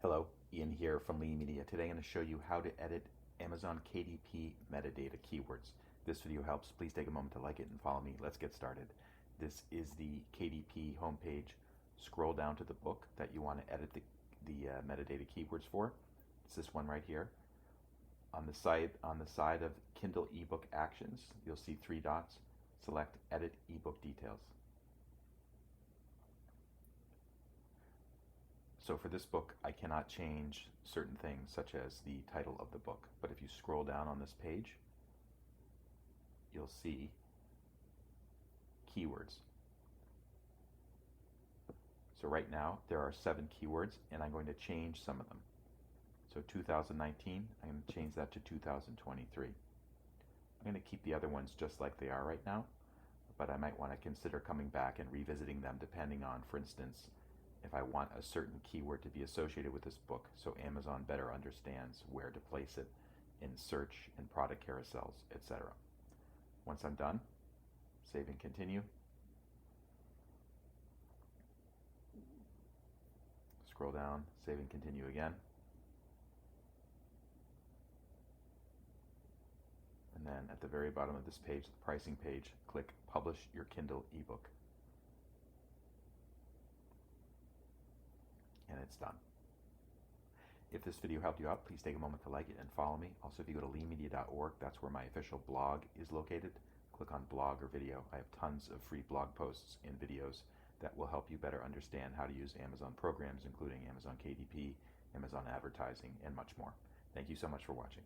Hello, Ian here from Lee Media. Today I'm going to show you how to edit Amazon KDP metadata keywords. This video helps. Please take a moment to like it and follow me. Let's get started. This is the KDP homepage. Scroll down to the book that you want to edit the metadata keywords for. It's this one right here. On the side of Kindle ebook actions, you'll see three dots. Select Edit ebook details. So for this book, I cannot change certain things such as the title of the book. But if you scroll down on this page, you'll see keywords. So right now, there are 7 keywords, and I'm going to change some of them. So 2019, I'm going to change that to 2023. I'm going to keep the other ones just like they are right now, but I might want to consider coming back and revisiting them depending on, for instance, if I want a certain keyword to be associated with this book so Amazon better understands where to place it in search and product carousels, etc. Once I'm done, save and continue. Scroll down, save and continue again. And then at the very bottom of this page, the pricing page, click Publish Your Kindle ebook. And it's done. If this video helped you out, please take a moment to like it and follow me. Also, if you go to leemedia.org, that's where my official blog is located. Click on blog or video. I have tons of free blog posts and videos that will help you better understand how to use Amazon programs, including Amazon KDP, Amazon advertising, and much more. Thank you so much for watching.